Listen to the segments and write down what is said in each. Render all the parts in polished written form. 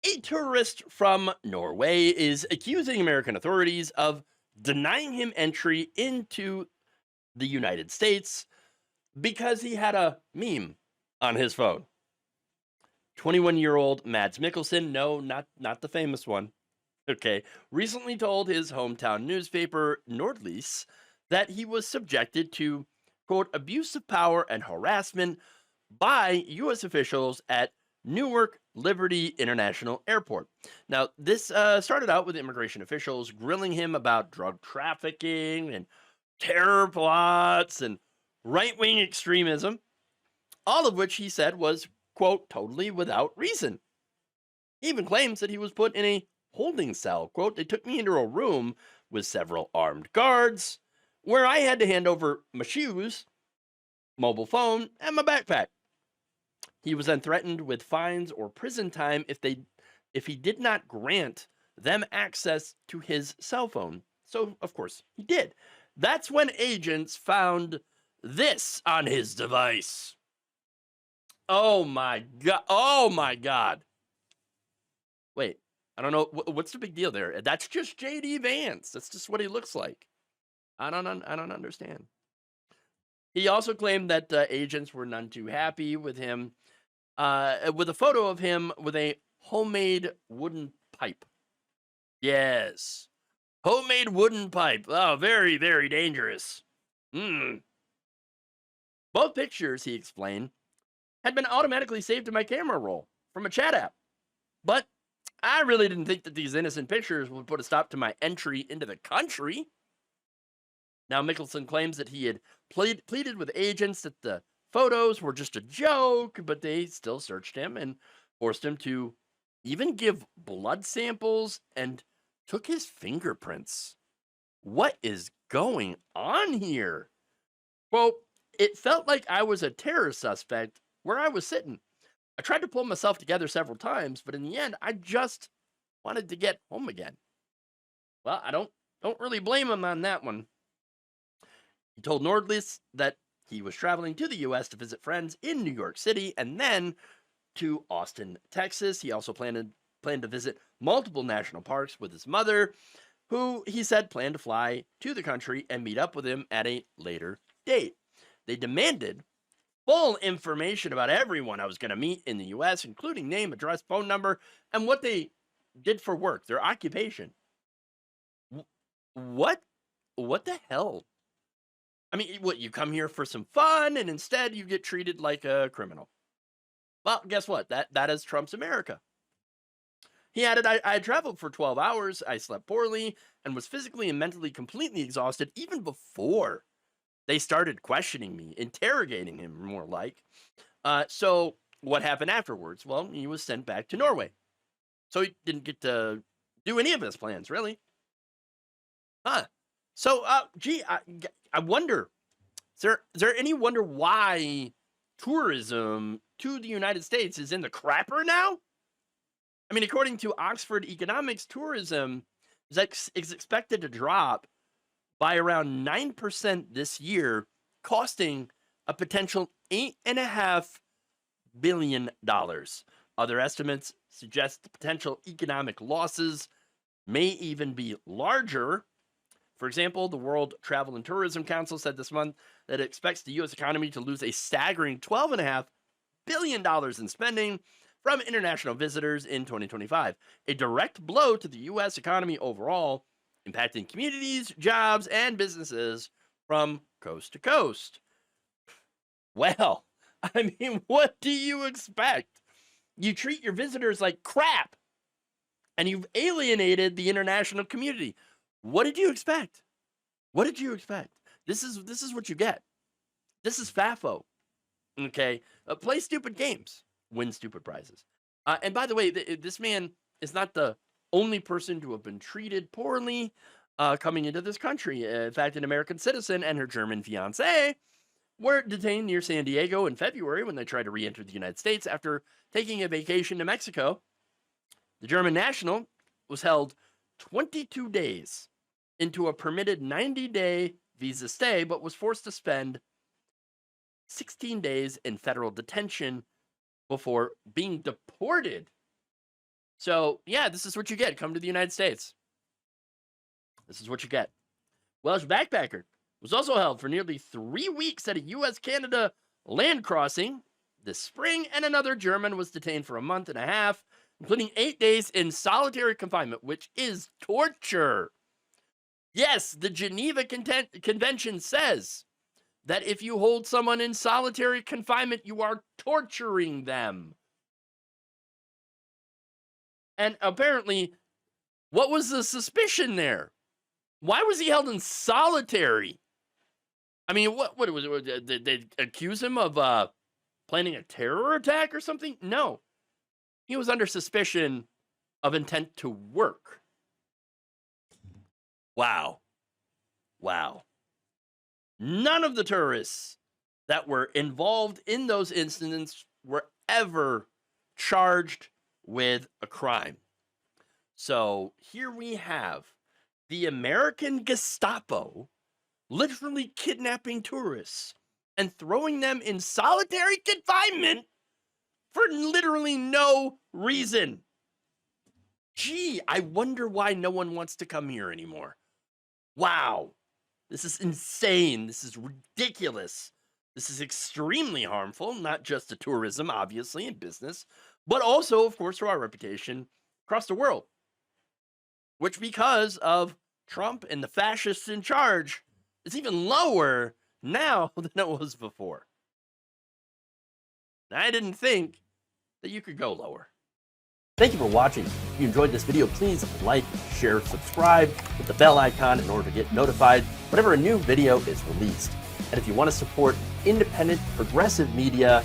A tourist from Norway is accusing American authorities of denying him entry into the United States because he had a meme on his phone. 21-year-old Mads Mikkelsen, no, not the famous one, okay, recently told his hometown newspaper, Nordlys, that he was subjected to, quote, abuse of power and harassment by U.S. officials at Newark Liberty International Airport. Now, this started out with immigration officials grilling him about drug trafficking and terror plots and right wing extremism, all of which he said was, quote, totally without reason. He even claims that he was put in a holding cell. Quote, they took me into a room with several armed guards where I had to hand over my shoes, mobile phone, and my backpack. He was then threatened with fines or prison time if he did not grant them access to his cell phone. So, of course, he did. That's when agents found this on his device. Oh my god. Oh my god. Wait, I don't know what's the big deal there. That's just JD Vance. That's just what he looks like. I don't understand. He also claimed that agents were none too happy with him, with a photo of him with a homemade wooden pipe. Yes, homemade wooden pipe. Oh, very, very dangerous. Mm. Both pictures, he explained, had been automatically saved to my camera roll from a chat app. But I really didn't think that these innocent pictures would put a stop to my entry into the country. Now, Mickelson claims that he had pleaded with agents that the photos were just a joke, but they still searched him and forced him to even give blood samples and took his fingerprints. What is going on here? Quote, it felt like I was a terror suspect where I was sitting. I tried to pull myself together several times, but in the end, I just wanted to get home again. Well, I don't really blame him on that one. He told Nordlys that he was traveling to the US to visit friends in New York City and then to Austin, Texas. He also planned to visit multiple national parks with his mother, who he said planned to fly to the country and meet up with him at a later date. They demanded full information about everyone I was going to meet in the US, including name, address, phone number, and what they did for work, their occupation. What? What the hell? I mean, what, you come here for some fun and instead you get treated like a criminal. Well, guess what? That is Trump's America. He added, I traveled for 12 hours, I slept poorly, and was physically and mentally completely exhausted even before they started questioning me, interrogating him more like. So what happened afterwards? Well, he was sent back to Norway. So he didn't get to do any of his plans, really. Huh. So, I wonder, is there any wonder why tourism to the United States is in the crapper now? I mean, according to Oxford Economics, tourism is expected to drop by around 9% this year, costing a potential $8.5 billion. Other estimates suggest the potential economic losses may even be larger. For example, the World Travel and Tourism Council said this month that it expects the U.S. economy to lose a staggering $12.5 billion in spending from international visitors in 2025, a direct blow to the U.S. economy overall, impacting communities, jobs, and businesses from coast to coast. Well, I mean, what do you expect? You treat your visitors like crap, and you've alienated the international community. What did you expect? What did you expect? This is what you get. This is FAFO. Okay, play stupid games, win stupid prizes. And by the way, this man is not the only person to have been treated poorly coming into this country. In fact, an American citizen and her German fiance were detained near San Diego in February when they tried to re-enter the United States after taking a vacation to Mexico. The German national was held 22 days into a permitted 90-day visa stay, but was forced to spend 16 days in federal detention before being deported. So, yeah, this is what you get. Come to the United States. This is what you get. Welsh backpacker was also held for nearly 3 weeks at a U.S.-Canada land crossing this spring, and another German was detained for a month and a half, including 8 days in solitary confinement, which is torture. Yes, the Geneva Convention says that if you hold someone in solitary confinement, you are torturing them. And apparently, what was the suspicion there? Why was he held in solitary? I mean, what was it? Did they accuse him of planning a terror attack or something? No. He was under suspicion of intent to work. Wow. Wow. None of the terrorists that were involved in those incidents were ever charged with a crime. So here we have the American Gestapo literally kidnapping tourists and throwing them in solitary confinement for literally no reason. Gee, I wonder why no one wants to come here anymore. Wow. This is insane. This is ridiculous. This is extremely harmful, not just to tourism, obviously, and business, but also, of course, to our reputation across the world. Which, because of Trump and the fascists in charge, is even lower now than it was before. I didn't think that you could go lower. Thank you for watching. If you enjoyed this video, please like, share, subscribe, hit the bell icon in order to get notified whenever a new video is released. And if you want to support independent, progressive media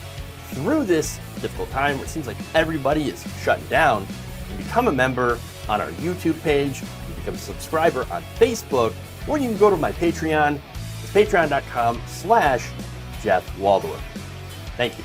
through this difficult time where it seems like everybody is shutting down, you can become a member on our YouTube page, you can become a subscriber on Facebook, or you can go to my Patreon. It's patreon.com/Jeff Waldorf. Thank you.